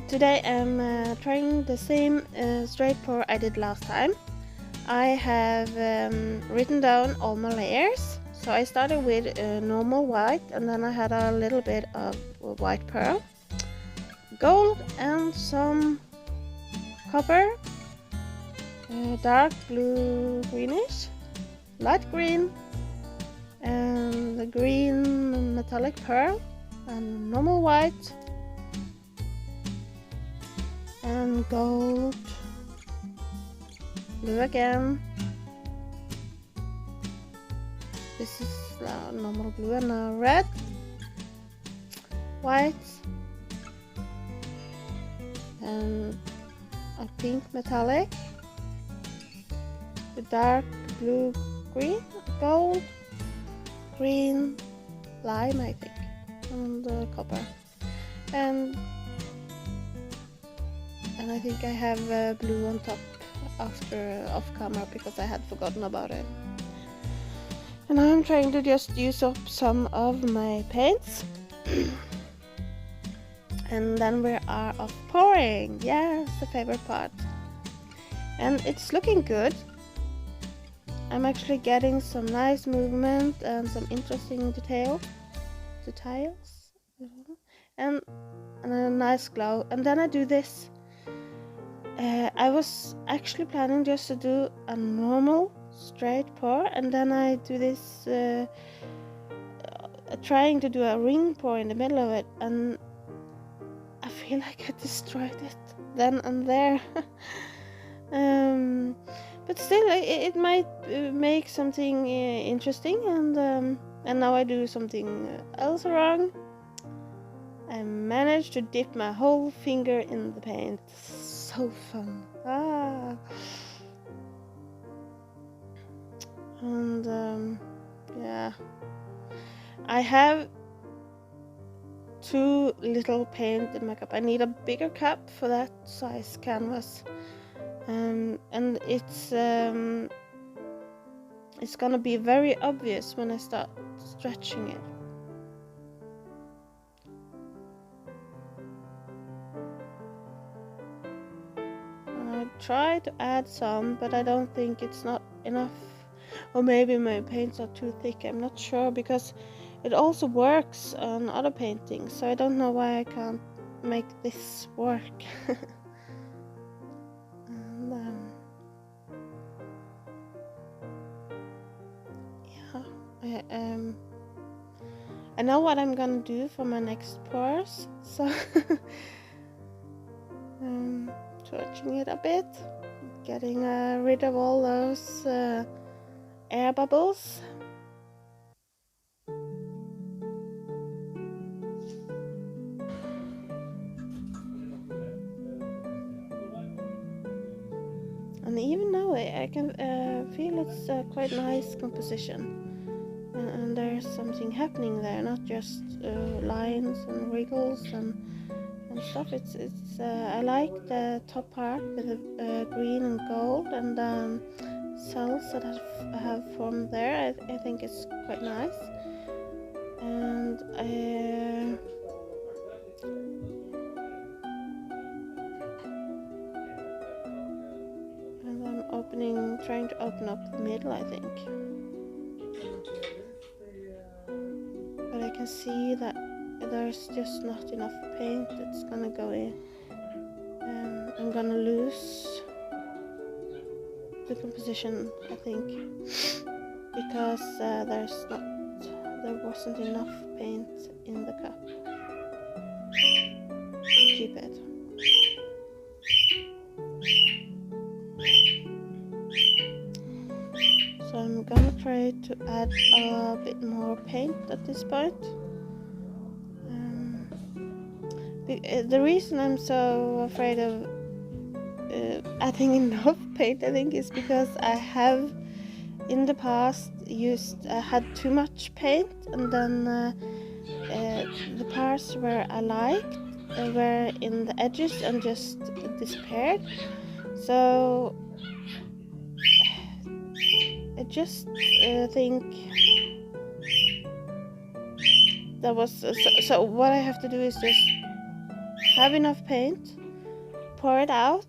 Today I'm trying the same straight pour I did last time. I have written down all my layers. So I started with normal white, and then I had a little bit of white pearl, gold, and some copper, dark blue greenish, light green, and the green metallic pearl, and normal white, and gold, blue again. This is normal blue, and red, white, and a pink metallic, the dark blue green, gold, green, lime I think, and copper, and I think I have blue on top after off camera because I had forgotten about it. And now I'm trying to just use up some of my paints. And then we are off pouring. Yes, the favorite part. And it's looking good. I'm actually getting some nice movement and some interesting details, and a nice glow. And then I do this. I was actually planning just to do a normal straight pour, and then I do this trying to do a ring pour in the middle of it, and I feel like I destroyed it then and there. But still it might make something interesting, and now I do something else wrong. I managed to dip my whole finger in the paint. So fun. And yeah, I have too little paint in my cup. I need a bigger cup for that size canvas, and it's gonna be very obvious when I start stretching it. I try to add some, but I don't think it's not enough. Or maybe my paints are too thick, I'm not sure, because it also works on other paintings, so I don't know why I can't make this work. And, yeah, I know what I'm gonna do for my next pours, so stretching it a bit, getting rid of all those air bubbles. And even now I can feel it's quite nice composition, and there's something happening there, not just lines and wriggles and stuff. It's I like the top part with the green and gold, and cells that I have formed there. I think it's quite nice, and I'm trying to open up the middle, I think, but I can see that there's just not enough paint that's gonna go in, and I'm gonna lose the composition, I think, because there wasn't enough paint in the cup to keep it. So I'm gonna try to add a bit more paint at this point. The reason I'm so afraid of adding enough paint, I think, is because I have in the past had too much paint, and then the parts where I liked were in the edges and just disappeared. So I just think that was so what I have to do is just have enough paint, pour it out,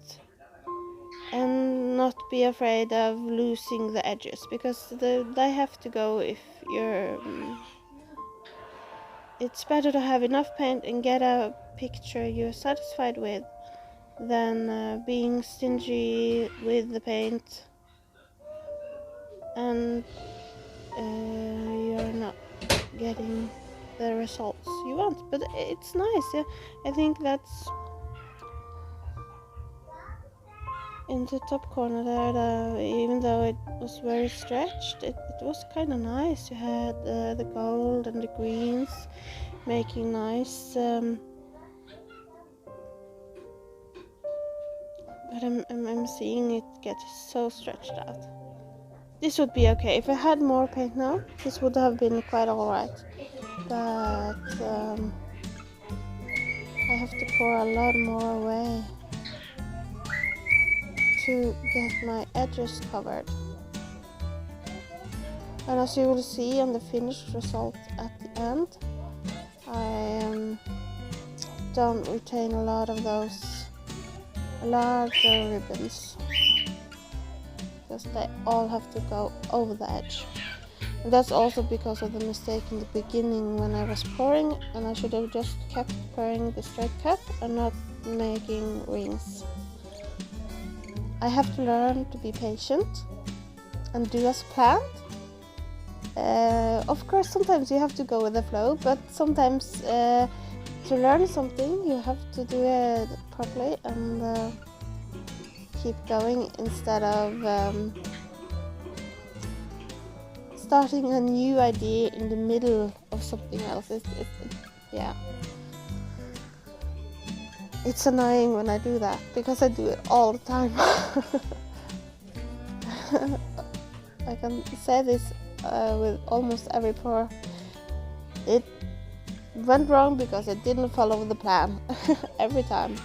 and not be afraid of losing the edges, because they have to go if you're... it's better to have enough paint and get a picture you're satisfied with than being stingy with the paint and you're not getting the results you want. But it's nice, yeah. I think that's in the top corner there, even though it was very stretched, it was kind of nice. You had the gold and the greens making nice, but I'm seeing it get so stretched out. This would be okay. If I had more paint now, this would have been quite alright. But I have to pour a lot more away to get my edges covered. And as you will see on the finished result at the end, I don't retain a lot of those larger ribbons, because they all have to go over the edge. And that's also because of the mistake in the beginning when I was pouring, and I should have just kept pouring the straight cut and not making rings. I have to learn to be patient and do as planned. Of course, sometimes you have to go with the flow, but sometimes to learn something you have to do it properly and keep going instead of starting a new idea in the middle of something else. Yeah. It's annoying when I do that, because I do it all the time. I can say this with almost every pour. It went wrong because I didn't follow the plan every time.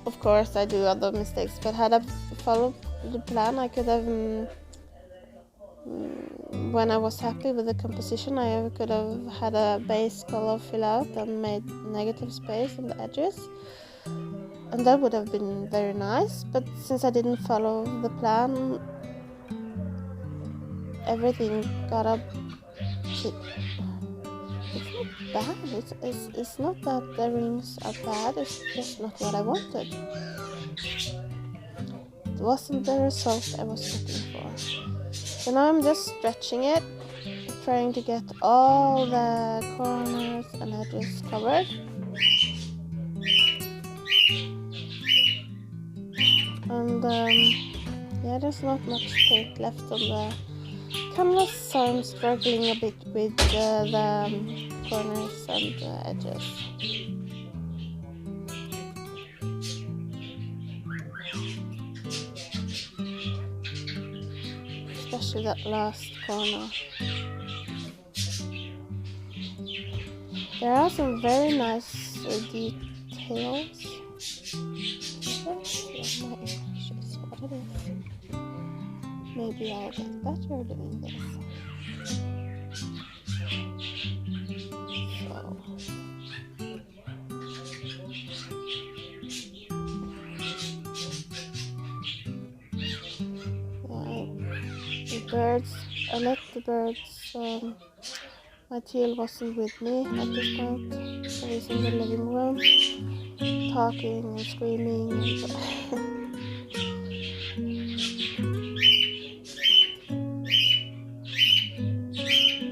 Of course I do other mistakes, but had I followed the plan, I could have, when I was happy with the composition, I could have had a base color fill out and made negative space on the edges, and that would have been very nice. But since I didn't follow the plan, everything got up. It's not bad. It's not that the rings are bad. It's just not what I wanted. It wasn't the result I was looking for. So now I'm just stretching it, trying to get all the corners and edges covered. And yeah, there's not much paint left on the canvas, so I'm struggling a bit with the corners and the edges. Especially that last corner. There are some very nice details. My English is what it is. Maybe I'll get better doing this. Birds, I let the birds, my teal wasn't with me at this point. I was in the living room, talking and screaming and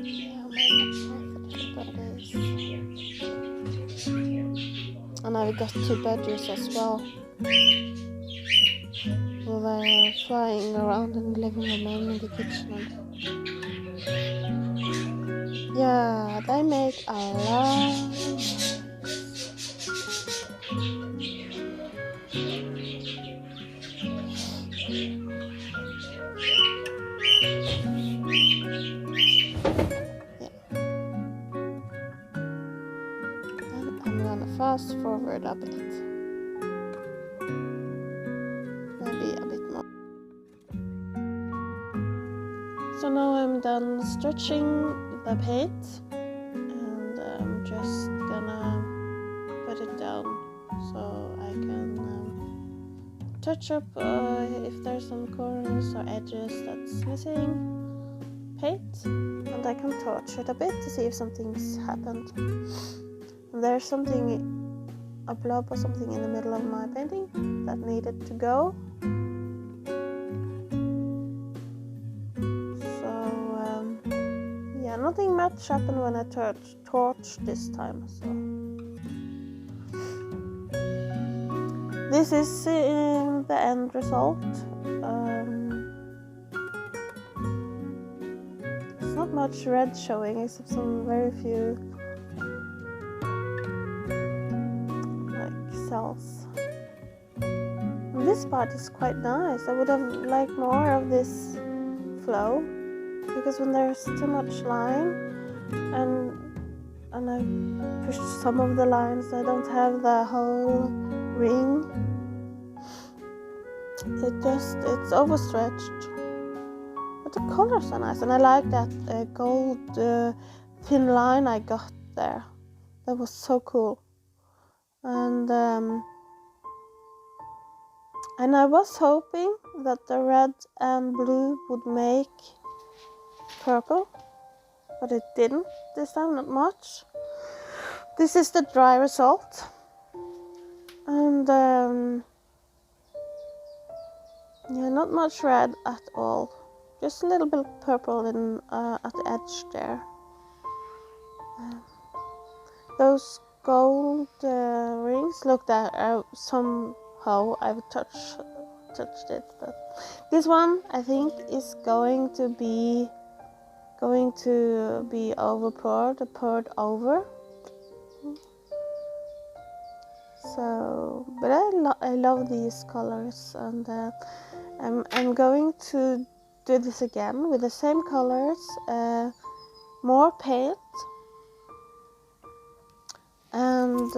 yeah, that is. And I've got two badgers as well. Well, they're flying around in the living room and in the kitchen. Yeah, they make a lot. And I'm gonna fast forward a bit. Maybe a bit more. So now I'm done stretching the paint. I'm just gonna put it down so I can touch up if there's some corners or edges that's missing paint, and I can torch it a bit to see if something's happened. And there's a blob or something in the middle of my painting that needed to go. So yeah, nothing much happened when I torched this time. So this is the end result. It's not much red showing except some very few cells. And this part is quite nice. I would have liked more of this flow, because when there's too much line and I pushed some of the lines, I don't have the whole ring. It's overstretched. But the colors are nice, and I like that gold thin line I got there. That was so cool. And I was hoping that the red and blue would make purple, but it didn't this time, not much. This is the dry result, and yeah, not much red at all, just a little bit purple at the edge there. Those gold rings, look, there somehow I've touched it, but this one I think is going to be poured over. So, but I love these colors, and I'm going to do this again with the same colors, more paint, and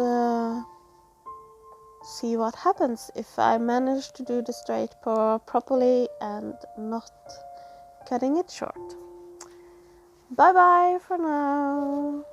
see what happens if I manage to do the straight pour properly and not cutting it short. Bye bye for now.